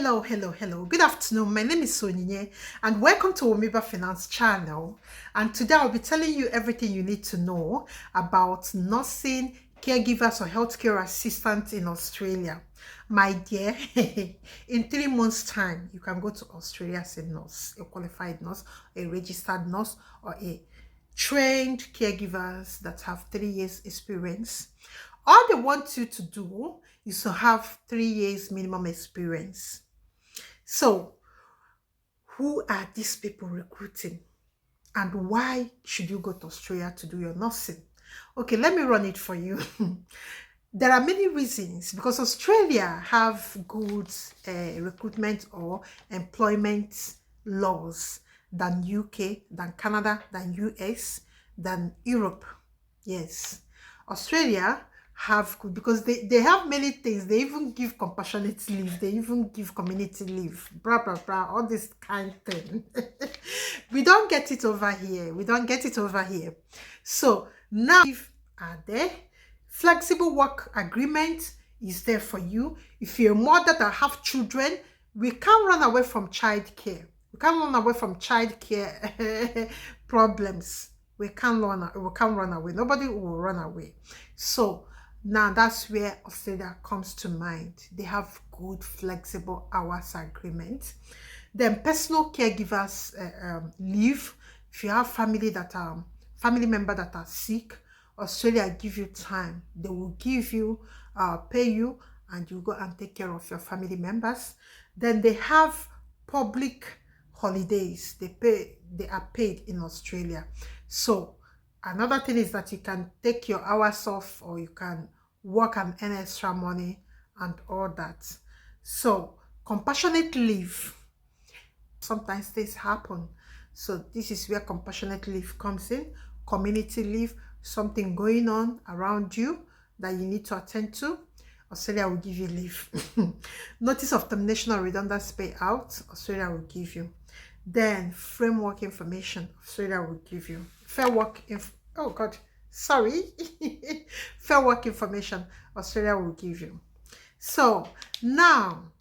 Hello. Good afternoon. My name is Onyinye and welcome to Womiba Finance channel. And today I'll be telling you everything you need to know about nursing, caregivers or healthcare assistants in Australia. My dear, in 3 months' time, you can go to Australia as a nurse, a qualified nurse, a registered nurse, or a trained caregivers that have 3 years experience. All they want you to do is to have 3 years minimum experience. So, who are these people recruiting? And why should you go to Australia to do your nursing? Okay, let me run it for you. There are many reasons because Australia have good recruitment or employment laws than UK, than Canada, than US, than Europe. Yes, Australia have good because they have many things. They even give compassionate leave, they even give community leave, all this kind of thing. We don't get it over here. So now are there. Flexible work agreement is there for you. If you're a mother that have children, we can't run away from childcare. We can't run away from childcare problems. We can't run away. Nobody will run away. So now that's where Australia comes to mind. They have good flexible hours agreement. Then personal caregivers leave. If you have family member that are sick, Australia give you time. They will give you, pay you, and you go and take care of your family members. Then they have public holidays. They are paid in Australia. So another thing is that you can take your hours off or you can work and earn extra money and all that. So compassionate leave. Sometimes this happen. So this is where compassionate leave comes in. Community leave, something going on around you that you need to attend to, Australia will give you leave. Notice of termination or redundancy payout, Australia will give you. Then framework information, Australia will give you. Fair work information, Australia will give you. So now,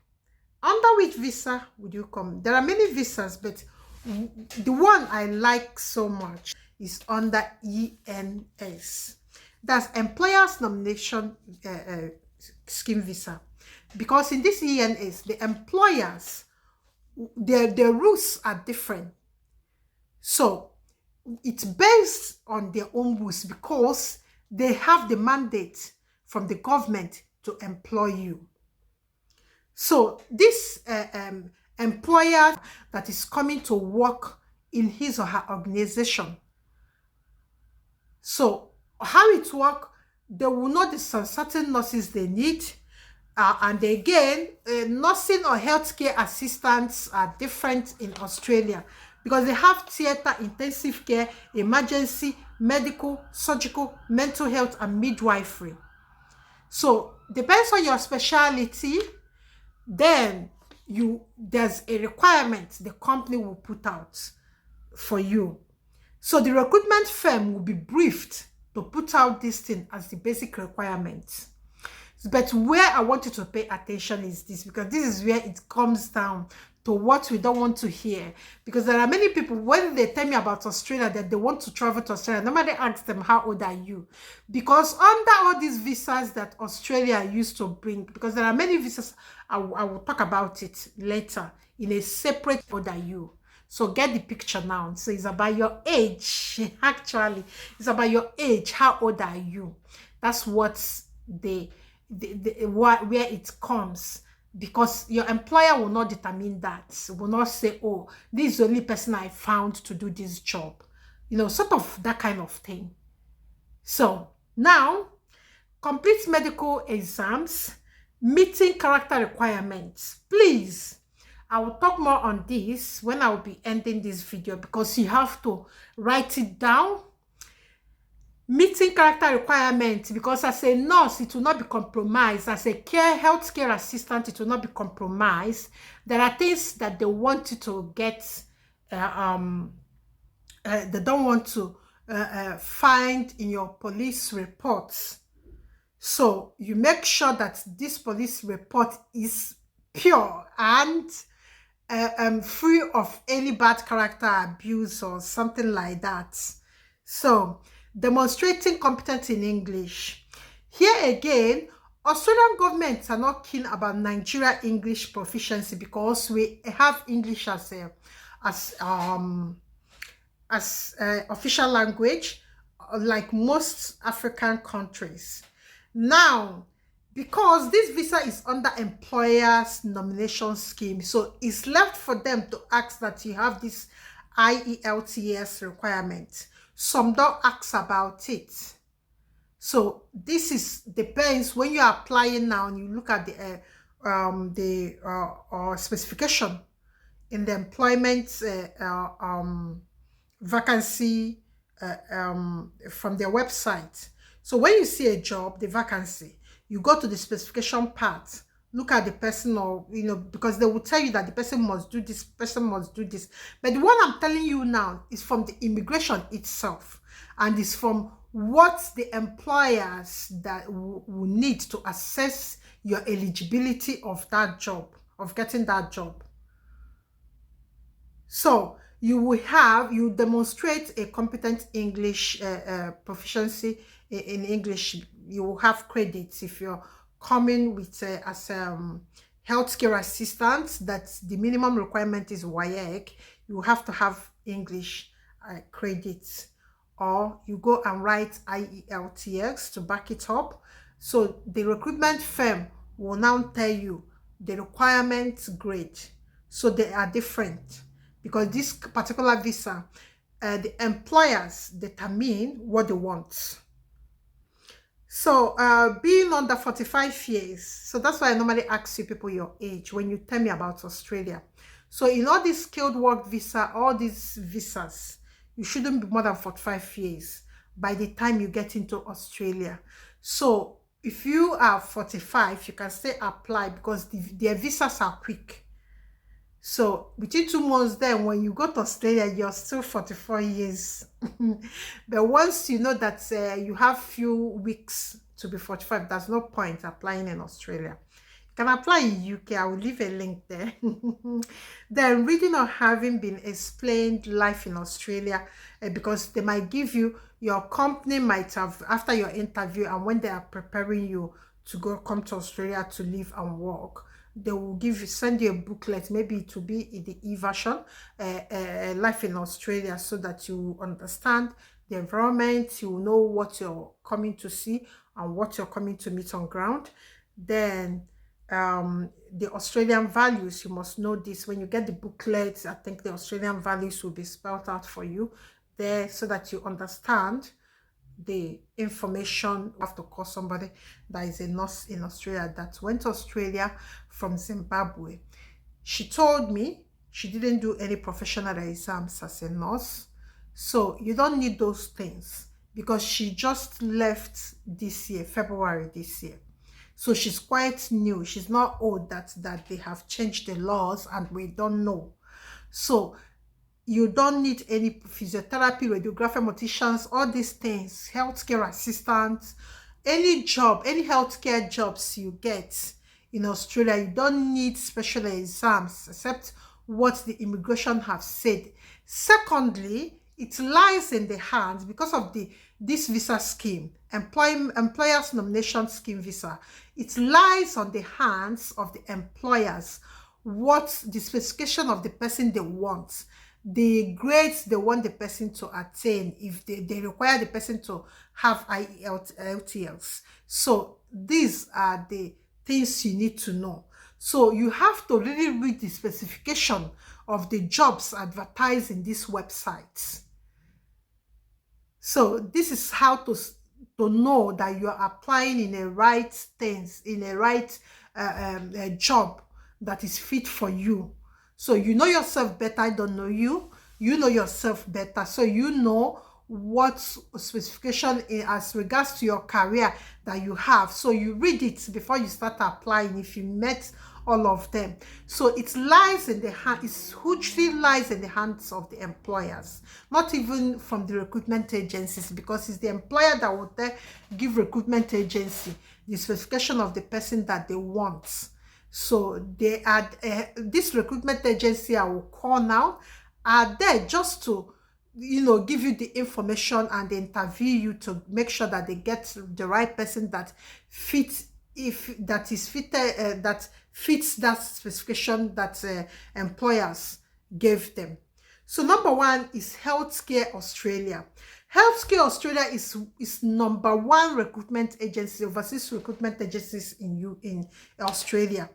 under which visa would you come? There are many visas, but the one I like so much is under ENS. That's Employers Nomination Scheme Visa. Because in this ENS, the employers, their rules are different. So it's based on their own rules because they have the mandate from the government to employ you. So this employer that is coming to work in his or her organization, so how it works, they will know the certain nurses they need. And again, nursing or healthcare assistants are different in Australia because they have theatre, intensive care, emergency, medical, surgical, mental health, and midwifery. So depends on your specialty, then there's a requirement the company will put out for you. So the recruitment firm will be briefed to put out this thing as the basic requirement. But where I want you to pay attention is this, because this is where it comes down to what we don't want to hear. Because there are many people, when they tell me about Australia, that they want to travel to Australia, nobody asks them, how old are you? Because under all these visas that Australia used to bring, because there are many visas, I will talk about it later in a separate order you. So get the picture now. So it's about your age. Actually, it's about your age. How old are you? That's what where it comes, because your employer will not determine that, will not say, oh, this is the only person I found to do this job, sort of that kind of thing. So now, complete medical exams, meeting character requirements. Please, I will talk more on this when I will be ending this video, because you have to write it down. Meeting character requirements, because as a nurse, it will not be compromised. As a healthcare assistant, it will not be compromised. There are things that they want you to get, they don't want to find in your police reports. So you make sure that this police report is pure and free of any bad character abuse or something like that. So, demonstrating competence in English. Here again, Australian governments are not keen about Nigeria English proficiency because we have English as a as official language, like most African countries. Now, because this visa is under employers nomination scheme, so it's left for them to ask that you have this IELTS requirement. Some don't ask about it. So this is depends when you're applying now and you look at the specification in the employment vacancy from their website. So when you see a job, the vacancy, you go to the specification part, look at the person, or because they will tell you that the person must do this, person must do this. But the one I'm telling you now is from the immigration itself, and is from what the employers that will need to assess your eligibility of that job, of getting that job. So you demonstrate a competent English proficiency in English. You will have credits if you're coming with as healthcare assistant. That the minimum requirement is WAEC. You have to have English credits, or you go and write IELTS to back it up. So the recruitment firm will now tell you the requirement grade. So they are different, because this particular visa, the employers determine what they want. So being under 45 years, so that's why I normally ask you people your age when you tell me about Australia. So in all these skilled work visa, all these visas, you shouldn't be more than 45 years by the time you get into Australia. So if you are 45, you can still apply because their visas are quick. So within 2 months, then when you go to Australia, you're still 44 years. But once you know that you have few weeks to be 45, there's no point applying in Australia. You can apply in UK. I will leave a link there. Then reading or having been explained life in Australia, because they might give you, your company might have, after your interview and when they are preparing you to come to Australia to live and work, they will send you a booklet. Maybe it will be in the e-version, life in Australia, so that you understand the environment, you know what you're coming to see and what you're coming to meet on ground. Then the Australian values, you must know this. When you get the booklet, I think the Australian values will be spelled out for you there, so that you understand the information. You have to call somebody that is a nurse in Australia that went to Australia from Zimbabwe. She told me she didn't do any professional exams as a nurse, so you don't need those things, because she just left this year, February this year. So she's quite new. She's not old that they have changed the laws and we don't know. So you don't need any physiotherapy, radiographer, morticians, all these things, healthcare assistants, any job, any healthcare jobs you get in Australia, you don't need special exams except what the immigration have said. Secondly, it lies in the hands, because of this visa scheme, employers nomination scheme visa, it lies on the hands of the employers what the specification of the person they want, the grades they want the person to attain, if they require the person to have IELTS. So these are the things you need to know. So you have to really read the specification of the jobs advertised in these websites. So this is how to know that you are applying in a right things, in a right job that is fit for you. So you know yourself better. I don't know you. You know yourself better. So you know what specification as regards to your career that you have. So you read it before you start applying, if you met all of them. So it lies in the hand, it hugely lies in the hands of the employers, not even from the recruitment agencies, because it's the employer that would give recruitment agency the specification of the person that they want. So they are this recruitment agency I will call now are there just to give you the information and interview you to make sure that they get the right person that fits if that is fitted that fits that specification that employers gave them. So number one is Healthcare Australia. Healthcare Australia is number one recruitment agency, overseas recruitment agencies in Australia.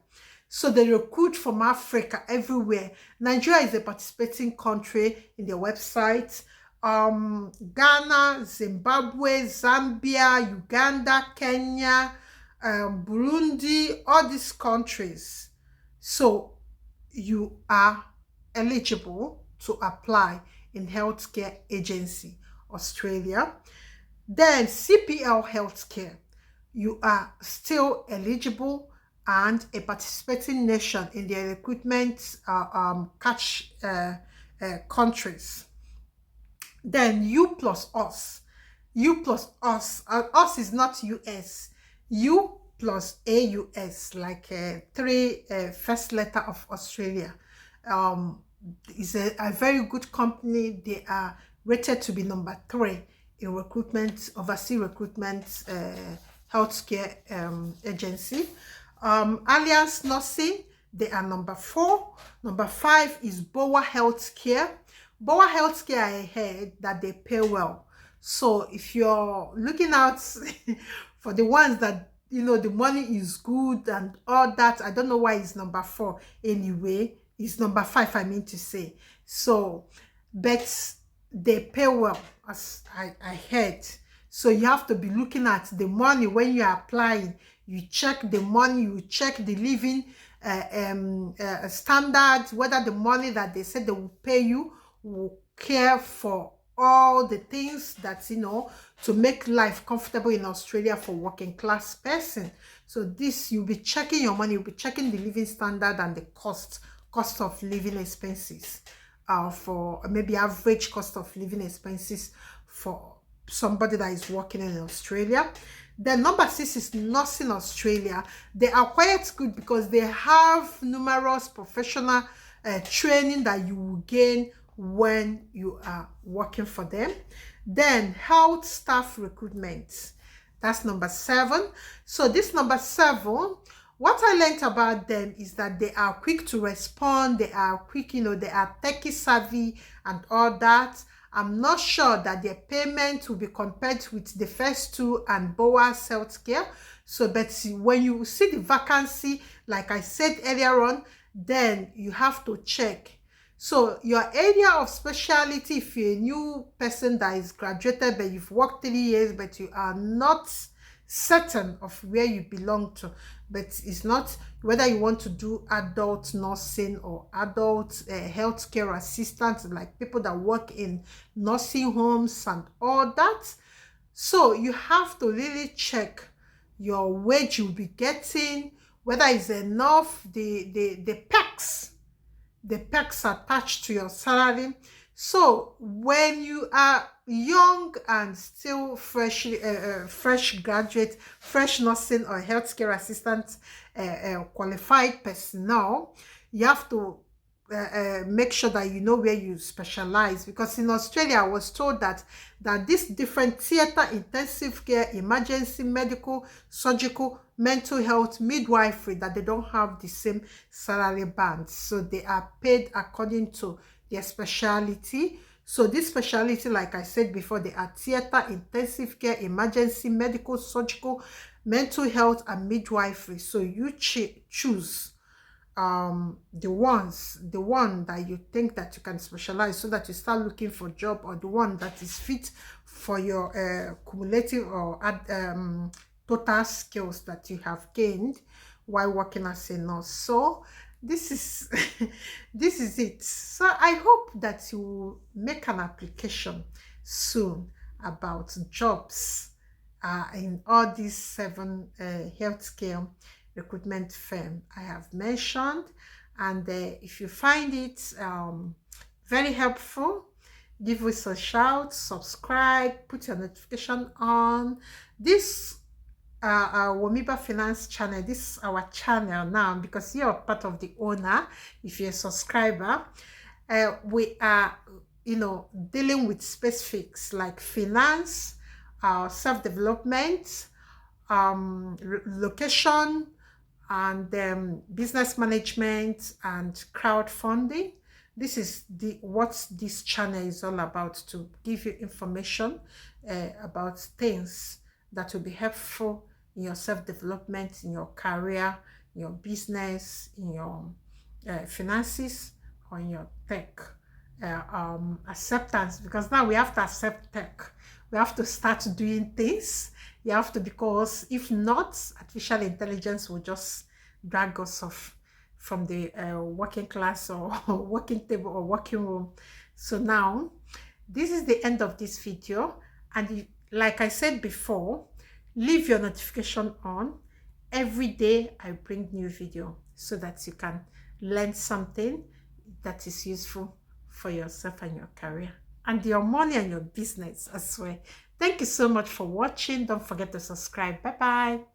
So they recruit from Africa everywhere. Nigeria is a participating country in their website. Ghana, Zimbabwe, Zambia, Uganda, Kenya, Burundi, all these countries. So you are eligible to apply in Healthcare Agency Australia. Then CPL Healthcare, you are still eligible and a participating nation in their recruitment catch countries. Then U plus us. U plus us. Us is not US. U plus AUS, like three first letter of Australia. Is a very good company. They are rated to be number 3 in recruitment, overseas recruitment healthcare agency. Alliance Nursing, they are number 4. Number 5 is Boa Healthcare. Boa Healthcare, I heard that they pay well. So if you're looking out for the ones that the money is good and all that, I don't know why it's number 4 anyway. It's number 5, I mean to say. So, but they pay well, as I heard. So you have to be looking at the money when you are applying. You check the money, you check the living standards, whether the money that they said they will pay you will care for all the things that to make life comfortable in Australia for working class person. So this, you'll be checking your money, you'll be checking the living standard and the cost of living expenses for maybe average cost of living expenses for somebody that is working in Australia. Then number 6 is Nursing Australia. They are quite good because they have numerous professional training that you will gain when you are working for them. Then Health Staff Recruitment, that's number 7. So this number 7, what I learned about them is that they are quick to respond, they are quick, they are techie savvy and all that. I'm not sure that their payment will be compared with the first 2 and Boa's Healthcare. So, but when you see the vacancy, like I said earlier on, then you have to check. So your area of specialty, if you're a new person that is graduated, but you've worked 3 years, but you are not certain of where you belong to, but it's not whether you want to do adult nursing or adult healthcare assistants, like people that work in nursing homes and all that. So you have to really check your wage you'll be getting, whether it's enough, the perks attached to your salary. So when you are young and still fresh graduate, fresh nursing or healthcare assistant qualified personnel, you have to make sure that you know where you specialize, because in Australia I was told that this different theater, intensive care, emergency, medical, surgical, mental health, midwifery, that they don't have the same salary bands. So they are paid according to their speciality. So this speciality, like I said before, they are theater, intensive care, emergency, medical, surgical, mental health, and midwifery. So you choose the one that you think that you can specialize, so that you start looking for a job, or the one that is fit for your cumulative or total skills that you have gained while working as a nurse. So this is this is it. So I hope that you will make an application soon about jobs in all these 7 healthcare recruitment firm I have mentioned. And if you find it very helpful, give us a shout, subscribe, put your notification on. This Womiba Finance channel. This is our channel now because you're part of the owner. If you're a subscriber, we are, dealing with specifics like finance, self-development, location, and business management and crowdfunding. This is what this channel is all about, to give you information about things that will be helpful in your self-development, in your career, in your business, in your finances, or in your tech acceptance. Because now we have to accept tech. We have to start doing things. You have to, because if not, artificial intelligence will just drag us off from the working class or working table or working room. So now, this is the end of this video. And like I said before, leave your notification on. Every day I bring new video so that you can learn something that is useful for yourself and your career and your money and your business as well. Thank you so much for watching. Don't forget to subscribe. Bye bye.